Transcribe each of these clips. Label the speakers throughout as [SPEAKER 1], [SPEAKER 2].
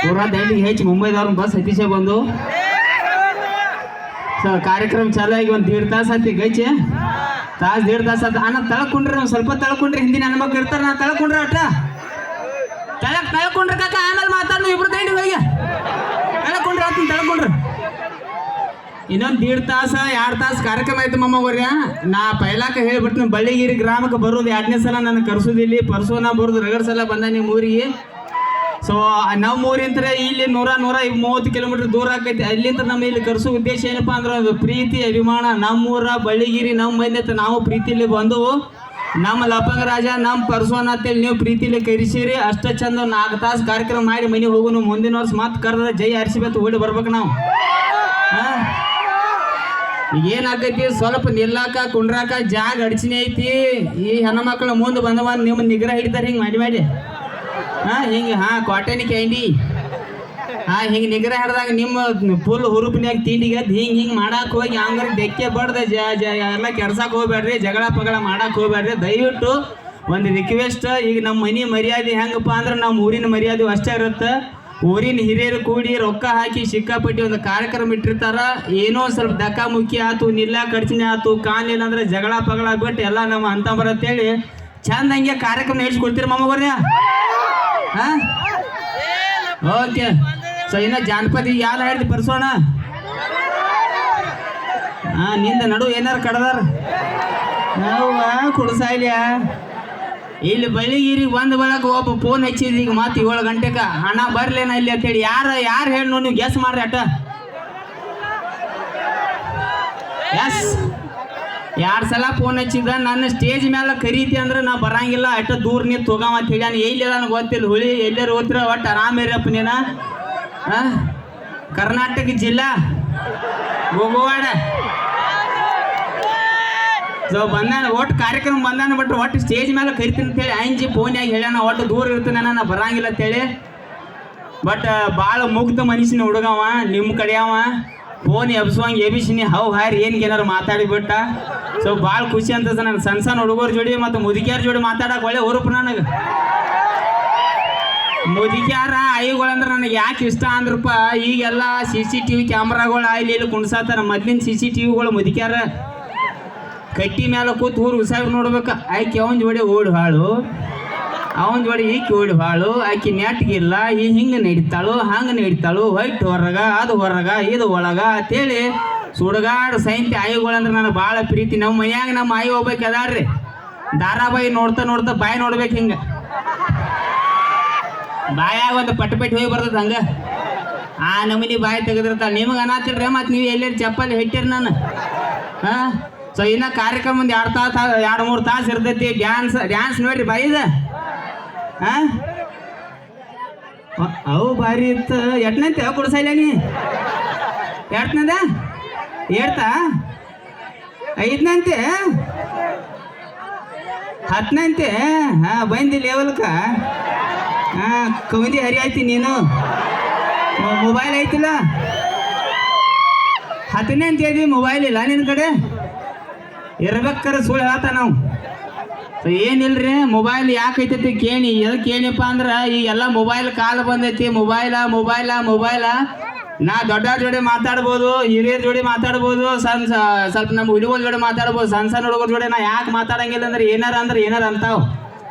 [SPEAKER 1] ಪೂರಾ ದಂಡಿಗೆ ಹೆಚ್ಚು ಮುಂಬೈದವ್ರ ಬಸ್ ಹತ್ತಿಸೇ ಬಂದು ಕಾರ್ಯಕ್ರಮ ಚಾಲು ಆಗಿ ಒಂದು 1.5 ತಾಸು ಹತ್ತಿ ಗೈಚೆ ತಾಸು 1.5 ತಾಸು ಹತ್ತ ಅಣ್ಣ ತಳ್ಕೊಂಡ್ರಿ ಒಂದು ಸ್ವಲ್ಪ ತಳ್ಕೊಂಡ್ರಿ ಹಿಂದಿನ ಹೆಣ್ಮಕ್ಳು ಇರ್ತಾರೆ ನಾ ತಳ್ಕೊಂಡ್ರೆ ಅಟ್ಟ ತಳ್ಕೊಂಡ್ರೆ ಕಾಕ ಆಮೇಲೆ ಮಾತಾಡೋದು ಇಬ್ರು ದಂಡಿಗೆ ಹೋಗಿ ತಳ್ಕೊಂಡ್ರಿ ಆತೀನಿ ತಳ್ಕೊಂಡ್ರಿ ಇನ್ನೊಂದು 1.5 ತಾಸು 2 ತಾಸು ಕಾರ್ಯಕ್ರಮ ಆಯ್ತು ಮಮ್ಮವ್ರ ನಾ ಪೈಲಾಕ ಹೇಳ್ಬಿಡ್ತೀನಿ ಬಳ್ಳಿಗಿರಿ ಗ್ರಾಮಕ್ಕೆ ಬರೋದು 2ನೇ ಸಲ ನಾನು ಕರ್ಸೋದಿಲ್ಲಿ ಪರ್ಸೋನ ಬರೋದು ರಗಡ್ ಸಲ ಬಂದ ನಿಮ್ಮ ಊರಿಗೆ ಸೊ ನಮ್ಮ ಊರಿಂತ ಇಲ್ಲಿ 130 ಕಿಲೋಮೀಟರ್ ದೂರ ಆಕೈತಿ ಅಲ್ಲಿಂದ ನಮ್ಮ ಇಲ್ಲಿ ಕರ್ಸೋ ಉದ್ದೇಶ ಏನಪ್ಪಾ ಅಂದ್ರೆ ಅದು ಪ್ರೀತಿ ಅಭಿಮಾನ ನಮ್ಮೂರ ಬಳ್ಳಿಗಿರಿ ನಮ್ಮ ಮಂದಿ ಅಂತ ನಾವು ಪ್ರೀತಿಲಿ ಬಂದವು ನಮ್ಮ ಲಪಂಗ ರಾಜ ನಮ್ಮ ಪರ್ಸೋನ ಅಂತೇಳಿ ನೀವು ಪ್ರೀತಿಲಿ ಕರಿಸಿರಿ ಅಷ್ಟ ಚಂದ 4 ತಾಸು ಕಾರ್ಯಕ್ರಮ ಮಾಡಿ ಮನೆ ಹೋಗುನು ಮುಂದಿನ ವರ್ಷ ಮತ್ತೆ ಕರೆದ ಜೈ ಆರಿಸಿಬೇಕು ಓಡಿ ಬರ್ಬೇಕು ನಾವು ಏನಾಕೈತಿ ಸ್ವಲ್ಪ ನಿಲ್ಲಾಕ ಕುಂಡ್ರಾಕ ಜಾಗ ಅಡಚಣೆ ಐತಿ ಈ ಹೆಣ್ಮಕ್ಳ ಮುಂದೆ ಬಂದವ ನಿಮ್ಮ ನಿಗ್ರಹ ಹಿಡಿತಾರೆ ಹಿಂಗೆ ಮಾಡಿ ಹಿಂಗೆ ಕಾಟನ್ ಕ್ಯಾಂಡಿ ಹಿಂಗೆ ನಿಗ್ರಹ ಹಿಡ್ದಾಗ ನಿಮ್ಮ ಫುಲ್ ಹುರುಪಿನ್ಯಾಗ ತಿಂಡಿಗೆ ಹಿಂಗೆ ಮಾಡಕ್ಕೆ ಹೋಗಿ ಹಂಗಾರೆ ಡೆಕ್ಕೆ ಬಡ್ದೆ ಎಲ್ಲ ಕೆಡ್ಸಕ್ಕೆ ಹೋಗ್ಬೇಡ್ರಿ ಜಗಳ ಪಗಳ ಮಾಡಕ್ಕೆ ಹೋಗ್ಬೇಡ್ರಿ ದಯವಿಟ್ಟು ಒಂದು ರಿಕ್ವೆಸ್ಟ್ ಈಗ ನಮ್ಮ ಮನೆ ಮರ್ಯಾದೆ ಹೆಂಗಪ್ಪ ಅಂದ್ರೆ ನಮ್ಮ ಊರಿನ ಮರ್ಯಾದೆ ಅಷ್ಟೇ ಇರುತ್ತೆ ಊರಿನ ಹಿರಿಯರು ಕೂಡಿ ರೊಕ್ಕ ಹಾಕಿ ಸಿಕ್ಕಾಪಟ್ಟಿ ಒಂದು ಕಾರ್ಯಕ್ರಮ ಇಟ್ಟಿರ್ತಾರ ಏನೋ ಸ್ವಲ್ಪ ದಕ್ಕ ಮುಕ್ಕಿ ಆತು ನಿಲ್ಲ ಕಡ್ಚಿನಿ ಆತು ಕಾಲಿಲ್ಲ ಅಂದ್ರೆ ಜಗಳ ಪಗಳ ಬಿಟ್ಟು ಎಲ್ಲ ನಮ್ಮ ಅಂತ ಬರತ್ತೇಳಿ ಚಂದ ಹಂಗೆ ಕಾರ್ಯಕ್ರಮ ನಡೆಸ್ಕೊಡ್ತೀರಿ ಮಮ್ಮಗೋರ್ಯ ಓಕೆ ಸೊ ಇನ್ನ ಜಾನಪದ ಯಾರು ಹೇಳ್ತಿ ಬರ್ಸೋಣ ನಿಂದ ನಡು ಏನಾರು ಕಡದಾರ ನಾವು ಕುಡ್ಸಾಯ್ಲಿಯ ಇಲ್ಲಿ ಬಳ್ಳಿಗಿರಿಗೆ ಬಂದ ಬಳಕ ಒಬ್ಬ ಫೋನ್ ಹಚ್ಚಿದ್ರಿ ಈಗ ಮತ್ತೆ 7 ಗಂಟೆಗೆ ಹಣ ಬರ್ಲೇನ ಇಲ್ಲಿ ಅಂತೇಳಿ ಯಾರು ಹೇಳಿ ನೀವು ಗೆಸ್ ಮಾಡ್ರಿ ಅಟ ಎಸ್ 2 ಸಲ ಫೋನ್ ಹಚ್ಚಿದ ನನ್ನ ಸ್ಟೇಜ್ ಮೇಲೆ ಕರೀತಿ ಅಂದ್ರೆ ನಾ ಬರಂಗಿಲ್ಲ ಅಟ್ಟ ದೂರ ನಿಂತು ಹೋಗವ ಅಂತ ಹೇಳಿ ನಾನು ಎಲ್ಲಿ ನನಗೆ ಗೊತ್ತಿಲ್ಲ ಹುಳಿ ಎಲ್ಲರೂ ಹೋದ್ರ ಒಟ್ಟು ಆರಾಮಿರಪ್ಪ ನೀನ ಕರ್ನಾಟಕ ಜಿಲ್ಲಾ ಗೋಗೋವಾಡ ಸೊ ಬಂದಾನ ಒಟ್ಟು ಕಾರ್ಯಕ್ರಮ ಬಂದಾನ ಬಟ್ ಒಟ್ಟು ಸ್ಟೇಜ್ ಮೇಲೆ ಕರಿತೀನಿ ಅಂತೇಳಿ ಅಂಜಿ ಫೋನ್ಯಾಗ ಹೇಳ್ಯಾನ ಒಟ್ಟು ದೂರ ಇರ್ತಾನೆ ನಾ ಬರಂಗಿಲ್ಲ ಅಂತೇಳಿ ಬಟ್ ಭಾಳ ಮುಗ್ಧ ಮನುಷ್ಯನ ಹುಡುಗವ ನಿಮ್ಮ ಕಡೆಯವ ಫೋನ್ ಎಬ್ಸುವಂಗೆ ಎಬಿಸಿನಿ ಹಾರಿ ಏನಾರು ಮಾತಾಡಿಬಿಟ್ಟ ಸೊ ಭಾಳ ಖುಷಿ ಅಂತ ನನಗೆ ಸಣ್ಣ ಹುಡುಗರ ಜೋಡಿ ಮತ್ತು ಮುದುಕಿಯಾರ ಜೋಡಿ ಮಾತಾಡಕ್ಕೆ ಒಳ್ಳೆ ಹುರುಪು ನನಗೆ ಮುದುಕಿಯಾರ ಐಗಳಂದ್ರೆ ನನಗೆ ಯಾಕೆ ಇಷ್ಟ ಅಂದ್ರಪ್ಪ ಈಗೆಲ್ಲ CCTV ಕ್ಯಾಮ್ರಾಗಳು ಇಲ್ಲಿ ಕುಣ್ಸಾತಾರ ಮೊದ್ಲಿನ CCTVಗಳು ಮುದುಕಿಯಾರ ಕಟ್ಟಿ ಮೇಲೆ ಕೂತು ಊರು ಉಸಾಗಿ ನೋಡ್ಬೇಕು ಆಕೆ ಅವನ ಜೋಡಿ ಓಡಿ ಹಾಳು ಅವನ ಜೋಡಿ ಈಕೆ ಓಡಿ ಹಾಳು ಆಕೆ ನೆಟ್ಗಿಲ್ಲ ಹಿಂಗೆ ನಡೀತಾಳು ಹಂಗೆ ನಡೀತಾಳು ಹೊಯ್ಟ್ ಹೊರಗ ಅದು ಹೊರಗ ಇದು ಒಳಗ ಅಂತೇಳಿ ಸುಡಗಾಡು ಸೈಂತಿ ಆಯಿಗಳಂದ್ರೆ ನನಗೆ ಭಾಳ ಪ್ರೀತಿ ನಮ್ಮ ಮನ್ಯಾಗ ನಮ್ಮ ಆಯಿ ಹೋಗ್ಬೇಕು ಅದಾಡ್ರಿ ಧಾರಾವಾಹಿ ನೋಡ್ತಾ ಬಾಯಿ ನೋಡ್ಬೇಕು ಹಿಂಗೆ ಬಾಯಾಗ ಒಂದು ಪಟ್ಟಿ ಹೋಗಿ ಬರ್ತದೆ ಹಂಗೆ ನಮನಿ ಬಾಯಿ ತೆಗೆದಿರ್ತಾಳೆ ನಿಮಗೆ ಅನ್ನತ್ತಿಲ್ರಿ ಮತ್ತು ನೀವು ಎಲ್ಲೇನು ಚಪ್ಪಲಿ ಹೆಟ್ಟಿರಿ ನಾನು ಸೊ ಇನ್ನು ಕಾರ್ಯಕ್ರಮ ಒಂದು 2-3 ತಾಸು ಇರ್ತೈತಿ ಡ್ಯಾನ್ಸ್ ನೋಡ್ರಿ ಬಾಯಿದ ಅವು ಭಾರಿ ಇತ್ತು ಎಟ್ನಂತೆ ಕುಡ್ಸೈಲ ನೀ ಎಟ್ನದ ಏಡ್ತಾ 5ನಂತೆ 10ನಂತೆ ಬಂದಿ ಲೆವೆಲ್ಕ ಕವಿದಿ ಹರಿ ಆಯ್ತಿ ನೀನು ಮೊಬೈಲ್ ಐತಿಲ್ಲ 10ನೇ ಅಂತ ಹೇಳಿ ಮೊಬೈಲ್ ಇಲ್ಲ ನಿನ್ನ ಕಡೆ ಇರ್ಬೇಕಾರೆ ಸುಳ್ಳು ಹೇಳ್ತಾ ನಾವು ಸೊ ಏನಿಲ್ರಿ ಮೊಬೈಲ್ ಯಾಕೆ ಐತೈತಿ ಕೇಳಿ ಎದಕ್ಕೆ ಏನಪ್ಪ ಅಂದ್ರೆ ಈಗೆಲ್ಲ ಮೊಬೈಲ್ ಕಾಲ ಬಂದೈತಿ ಮೊಬೈಲ ನಾ ದೊಡ್ಡ ಜೋಡಿ ಮಾತಾಡ್ಬೋದು ಹಿರಿಯರ ಜೋಡಿ ಮಾತಾಡ್ಬೋದು ಸ್ವಲ್ಪ ನಮ್ಮ ಹುಡುಗರ ಜೋಡಿ ಮಾತಾಡ್ಬೋದು ಸಣ್ಣ ಹುಡುಗರ ಜೋಡಿ ನಾ ಯಾಕೆ ಮಾತಾಡಂಗಿಲ್ಲ ಅಂದ್ರೆ ಏನಾರ ಅಂತಾವ್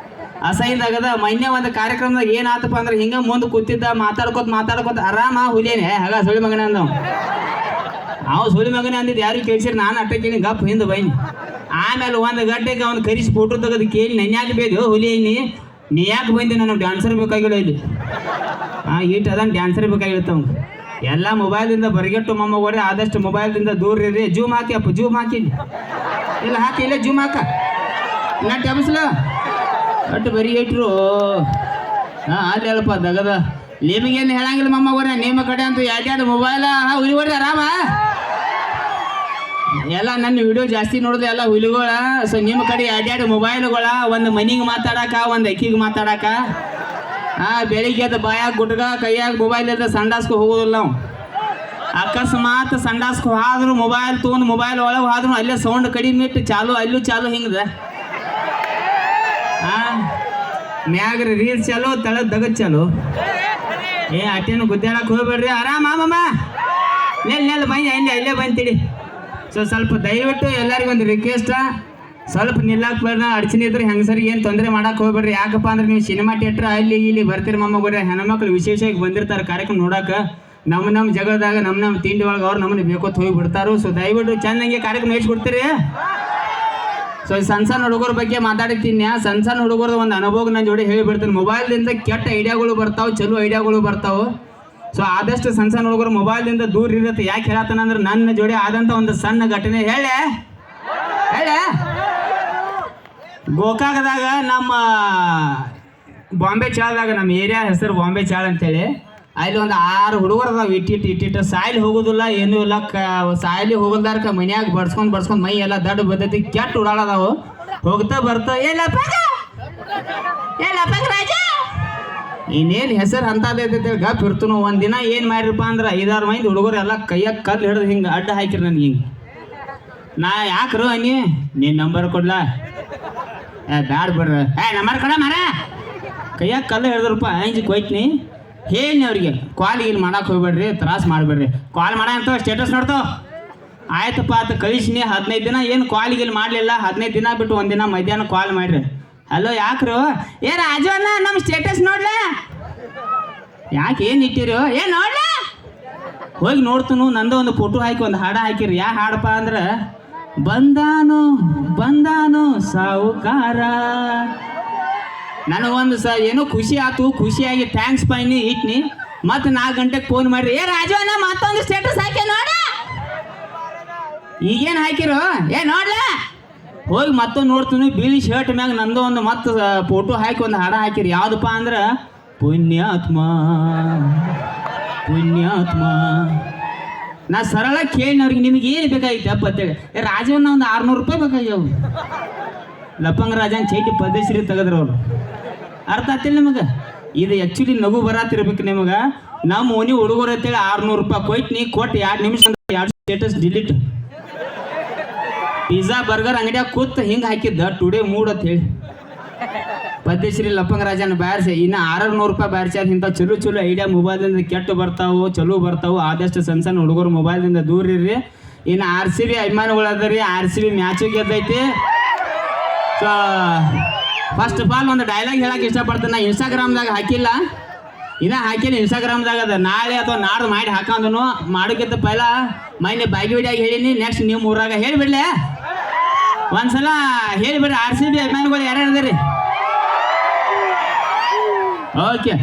[SPEAKER 1] ಅಸಹ್ಯದಾಗದ ಮೊನ್ನೆ ಒಂದು ಕಾರ್ಯಕ್ರಮದಾಗ ಏನಾತಪ್ಪ ಅಂದ್ರೆ ಹಿಂಗೆ ಮುಂದೆ ಕೂತಿದ್ದ ಮಾತಾಡ್ಕೋತ ಆರಾಮ ಹುಲಿಯೇನೆ ಹಾಗ ಸುಳಿ ಮಗನ ಅಂದವ್ ಅವ್ ಸುಳಿ ಮಗನೇ ಅಂದಿದ್ದು ಯಾರಿಗೆ ಕೇಳಿಸಿರಿ ನಾನು ಅಟ್ಟ ಕೇಳಿ ಗಪ್ ಹಿಂದೆ ಬೈನಿ ಆಮೇಲೆ ಒಂದು ಗಂಟೆಗೆ ಅವ್ನು ಕರಿಸಿ ಫೋಟೋ ತೆಗೆದು ಕೇಳಿ ನನ್ಯಾಕೆ ಬೇಕು ಹುಲಿ ನೀ ಯಾಕೆ ಬಂದೆ ನನಗೆ ಡ್ಯಾನ್ಸರ್ ಬೇಕಾಗಿಲ್ಲ ಇಲ್ಲಿ ಈಟ್ ಅದನ್ನು ಡ್ಯಾನ್ಸರ್ ಬೇಕಾಗಿರುತ್ತೆ ಅವ್ನು ಎಲ್ಲ ಮೊಬೈಲಿಂದ ಬರಗೆಟ್ಟು ಮೊಮ್ಮಗೋರೆ ಆದಷ್ಟು ಮೊಬೈಲಿಂದ ದೂರ ಇರ್ರಿ ಜೂಮ್ ಹಾಕಿ ಅಪ್ಪ ಜೂಮ್ ಹಾಕಿ ಇಲ್ಲ ಹಾಕಿ ಇಲ್ಲ ಜೂಮ್ ಹಾಕ ನಾ ಟೆಬಸ್ಲ ಒಟ್ಟು ಬರಿ ಇಟ್ರು ಅಲ್ಲಿ ಹೇಳಪ್ಪ ದಗದ ನಿಮಗೇನು ಹೇಳಂಗಿಲ್ಲ ಮೊಮ್ಮಗೋರೆ ನಿಮ್ಮ ಕಡೆ ಅಂತೂ 2 ಮೊಬೈಲ ಹುಲಿಗೋರಿ ಆರಾಮ ಎಲ್ಲ ನನ್ನ ವಿಡಿಯೋ ಜಾಸ್ತಿ ನೋಡಿದೆ ಎಲ್ಲ ಹುಲಿಗಳ ಸೊ ನಿಮ್ಮ ಕಡೆ 2 ಮೊಬೈಲ್ಗಳ ಒಂದು ಮನಿಗೆ ಮಾತಾಡಕ ಒಂದು ಅಕ್ಕಿಗೆ ಮಾತಾಡಕ ಬೆಳಿಗ್ಗೆ ಅದು ಬಾಯಾಗ ಗುಟ್ಗ ಕೈಯಾಗ ಮೊಬೈಲ್ ಇದ್ರೆ ಸಂಡಾಸ್ಕೊ ಹೋಗೋದಿಲ್ಲ ನಾವು ಅಕಸ್ಮಾತ್ ಸಂಡಾಸ್ಕೊ ಹೋದ್ರು ಮೊಬೈಲ್ ತೊಗೊಂಡು ಮೊಬೈಲ್ ಒಳಗೆ ಹೋದ್ರು ಅಲ್ಲೇ ಸೌಂಡ್ ಕಡಿಮೆ ಇಟ್ಟು ಚಾಲು ಅಲ್ಲೂ ಚಾಲು ಹಿಂಗದ ಮ್ಯಾಗ್ರಿ ರೀಲ್ಸ್ ಚಾಲು ತಳದ ದಗದ್ ಚಾಲು ಏ ಅಟ್ಟೇನು ಗುದ್ದಾಡಕ್ಕೆ ಹೋಗ್ಬೇಡ್ರಿ ಆರಾಮ ಮಾಮಮ್ಮ ನೆಲ್ ಬಂದು ಇಲ್ಲೇ ಬಂತೀಡಿ ಸ್ವಲ್ಪ ದಯವಿಟ್ಟು ಎಲ್ಲರಿಗೂ ಒಂದು ರಿಕ್ವೆಸ್ಟ್ ಸ್ವಲ್ಪ ನಿಲ್ಲಕ್ಕೆ ಬೇಡ ಅಡಚಣೆ ಇದ್ರೆ ಹೆಂಗಸರಿಗೆ ಏನು ತೊಂದರೆ ಮಾಡಕ್ಕೆ ಹೋಗ್ಬೇಡ್ರಿ ಯಾಕಪ್ಪ ಅಂದ್ರೆ ನೀವು ಸಿನಿಮಾ ಥಿಯೇಟ್ರ್ ಅಲ್ಲಿ ಇಲ್ಲಿ ಬರ್ತೀರಿ ಮಮ್ಮಗೋರೆ ಹೆಣ್ಮಕ್ಳು ವಿಶೇಷವಾಗಿ ಬಂದಿರ್ತಾರೆ ಕಾರ್ಯಕ್ರಮ ನೋಡಕ್ಕೆ ನಮ್ಮ ಜಗಳದಾಗ ನಮ್ಮ ತಿಂಡಿ ಒಳಗೆ ಅವ್ರು ನಮ್ಮನ್ನ ಬೇಕೋತ್ ಹೋಗಿ ಬಿಡ್ತಾರೋ ಸೊ ದಯವಿಟ್ಟು ಚೆನ್ನಾಗಿ ಕಾರ್ಯಕ್ರಮ ಕೊಡ್ತೀರಿ ಸೊ ಸಣ್ಣ ಹುಡುಗರ ಬಗ್ಗೆ ಮಾತಾಡ್ತೀನಿ ಸಣ್ಣ ಹುಡುಗರ ಒಂದು ಅನುಭವ ನನ್ನ ಜೋಡಿ ಹೇಳಿಬಿಡ್ತೀನಿ ಮೊಬೈಲ್ದಿಂದ ಕೆಟ್ಟ ಐಡಿಯಾಗಳು ಬರ್ತಾವೆ ಚಲೋ ಐಡಿಯಾಗಳು ಬರ್ತಾವೆ ಸೊ ಆದಷ್ಟು ಸಣ್ಣ ಹುಡುಗರು ಮೊಬೈಲ್ದಿಂದ ದೂರ ಇರುತ್ತೆ ಯಾಕೆ ಹೇಳತ್ತಾನಂದ್ರೆ ನನ್ನ ಜೋಡಿ ಆದಂಥ ಒಂದು ಸಣ್ಣ ಘಟನೆ ಹೇಳೆ ಗೋಕಾಕದಾಗ ನಮ್ಮ ಬಾಂಬೆ ಚಾಳದಾಗ ನಮ್ಮ ಏರಿಯಾ ಹೆಸರು ಬಾಂಬೆ ಚಾಳ ಅಂತೇಳಿ ಅಲ್ಲಿ ಒಂದು 6 ಹುಡುಗರು ಅದಾವ ಇಟ್ಟಿಟ್ಟು ಸಾಯ್ಲಿ ಹೋಗೋದಿಲ್ಲ ಏನೂ ಇಲ್ಲ ಸಾಯ್ಲಿ ಹೋಗೋದಾರ್ಕ ಮನ್ಯಾಗ ಬಡ್ಸ್ಕೊಂಡು ಮೈ ಎಲ್ಲ ದಡ್ಡ ಬದ್ದೈತಿ ಕೆಟ್ಟ ಉಡಾಳದಾವು ಹೋಗ್ತಾ ಬರ್ತಾ ಏಲಪ್ಪ ರಾಜ ಇನ್ನೇನು ಹೆಸರು ಅಂತದೈತೆ ಗಪ್ ಇರ್ತನು ಒಂದಿನ ಏನು ಮಾಡಿರಪ್ಪ ಅಂದ್ರೆ 5-6 ಮಂದಿ ಹುಡುಗರು ಎಲ್ಲ ಕೈಯಾಗ ಕಲ್ಲು ಹಿಡಿದು ಹಿಂಗೆ ಅಡ್ಡ ಹಾಕಿರಿ ನನಗೆ ಹಿಂಗೆ ನಾ ಯಾಕ್ರು ಅನ್ನಿ ನೀನು ನಂಬರ್ ಕೊಡ್ಲಾ ಬ್ಯಾಡ ಬಿಡ್ರಿ ನಂಬರ್ ಕೊಡ ಮಾರ ಕೈಯಾಗ ಕಲ್ಲು ಹಿಡಿದ್ರಪ್ಪ ಅಂಜಿ ಕೊಯ್ತೀನಿ ಹೇಳಿ ಅವ್ರಿಗೆ ಕಾಲ್ ಇಲ್ಲಿ ಮಾಡಕ್ಕೆ ಹೋಗ್ಬೇಡ್ರಿ ತ್ರಾಸ ಮಾಡಬೇಡ್ರಿ ಕಾಲ್ ಮಾಡ ಅಂತ ಸ್ಟೇಟಸ್ ನೋಡ್ತಾವ ಆಯ್ತಪ್ಪ ಆತ ಕಳಿಸಿನಿ 15 ದಿನ ಏನು ಕಾಲಿಗೆ ಇಲ್ಲಿ ಮಾಡಲಿಲ್ಲ 15 ದಿನ ಬಿಟ್ಟು ಒಂದಿನ ಮಧ್ಯಾಹ್ನ ಕಾಲ್ ಮಾಡಿರಿ ಹಲೋ ಯಾಕ್ರು ರಾಜು ಅಣ್ಣ ನಮ್ಮ ಸ್ಟೇಟಸ್ ನೋಡ್ಲ ಯಾಕೆ ಏನು ಇಟ್ಟಿರೋ ನೋಡ್ಲ ಹೋಗಿ ನೋಡ್ತನು ನಂದು ಒಂದು ಫೋಟೋ ಹಾಕಿ ಒಂದು ಹಾಡು ಹಾಕಿರಿ ಯಾ ಹಾಡಪ್ಪ ಅಂದ್ರೆ ಬಂದಾನು ಸಾವುಕಾರ ನನಗೊಂದು ಏನೋ ಖುಷಿ ಆಯ್ತು ಖುಷಿಯಾಗಿ ಥ್ಯಾಂಕ್ಸ್ ಪೈನಿ ಇಟ್ನಿ ಮತ್ತೆ 4 ಗಂಟೆಗೆ ಫೋನ್ ಮಾಡ್ರಿ ರಾಜು ಅಣ್ಣ ಮತ್ತೊಂದು ಸ್ಟೇಟಸ್ ಹಾಕಿ ನೋಡ ಈಗೇನು ಹಾಕಿರೋ ನೋಡ್ಲ ಹೋಗಿ ಮತ್ತೊಂದು ನೋಡ್ತೀನಿ ಬಿಳಿ ಶರ್ಟ್ ಮ್ಯಾಗ ನಂದು ಒಂದು ಮತ್ತೆ ಫೋಟೋ ಹಾಕಿ ಒಂದು ಹಾಡ ಹಾಕಿರಿ ಯಾವುದಪ್ಪ ಅಂದ್ರೆ ಪುಣ್ಯಾತ್ಮ ನಾ ಸರಳ ಕೇಳಿನವ್ರಿಗೆ ನಿಮ್ಗೆ ಏನು ಬೇಕಾಗಿತ್ತು ಅಪ್ಪ ಅಂತೇಳಿ ರಾಜವನ್ನ ಒಂದು 600 ರೂಪಾಯಿ ಬೇಕಾಗ್ಯಾವ ಲಪ್ಪಂಗ ರಾಜನ್ ಚೈಟಿ ಪದ್ಧಶ್ರೀ ತೆಗೆದ್ರು ಅವ್ರು ಅರ್ಥ ಆಗ್ತಿಲ್ಲ ನಿಮಗೆ ಇದು ಆ್ಯಕ್ಚುಲಿ ನಗು ಬರತ್ತಿರ್ಬೇಕು ನಿಮಗೆ ನಮ್ಮ ಓನಿ ಹುಡುಗರು ಅಂತೇಳಿ 600 ರೂಪಾಯಿ ಕೊಯ್ತು ಕೊಟ್ಟು 2 ನಿಮಿಷ 2 ಸ್ಟೇಟಸ್ ಡಿಲೀಟ್ ಪಿಜ್ಜಾ ಬರ್ಗರ್ ಅಂಗಡಿಯಾಗ ಕೂತ್ ಹಿಂಗೆ ಹಾಕಿದ್ದ ಟುಡೇ ಮೂಡ್ ಅಂತ ಹೇಳಿ ಪದ್ಧಶ್ರೀ ಲಪ್ಪಂಗ ರಾಜನ ಬ್ಯಾರ್ಸಿ ಇನ್ನು 600 ರೂಪಾಯಿ ಬ್ಯಾರ್ಸಿ ಇಂಥ ಚಲೋ ಐಡಿಯಾ ಮೊಬೈಲ್ದಿಂದ ಕೆಟ್ಟು ಬರ್ತಾವು ಚಲೋ ಬರ್ತಾವು ಆದಷ್ಟು ಸಣ್ಣ ಹುಡುಗರು ಮೊಬೈಲ್ದಿಂದ ದೂರ ಇರ್ರಿ ಇನ್ನು RCB ಅಭಿಮಾನಿಗಳು ಅದರಿ RCB ಮ್ಯಾಚು ಗೆದ್ದೈತಿ ಸೊ ಫಸ್ಟ್ ಆಫ್ ಆಲ್ ಒಂದು ಡೈಲಾಗ್ ಹೇಳಕ್ಕೆ ಇಷ್ಟಪಡ್ತೀನಿ ನಾ ಇನ್ಸ್ಟಾಗ್ರಾಮ್ದಾಗ ಹಾಕಿಲ್ಲ ಇನ್ಸ್ಟಾಗ್ರಾಮ್ದಾಗ ಅದ ನಾಳೆ ಅಥವಾ ನಾಡ್ದು ಮಾಡಿ ಹಾಕಂದನು ಮಾಡೋಕ್ಕಿಂತ ಪೈಲ ಮೈನೆ ಬಾಗಿ ವಿಡಿಯಾಗಿ ಹೇಳೀನಿ ನೆಕ್ಸ್ಟ್ ನಿಮ್ಮ ಊರಾಗ ಹೇಳಿಬಿಡ್ಲೆ ಒಂದ್ಸಲ ಹೇಳಿಬಿಡ್ರಿ RCB ಅಭಿಮಾನಿಗಳು ಯಾರ್ಯಾರು ಅದರಿ ಓಕೆ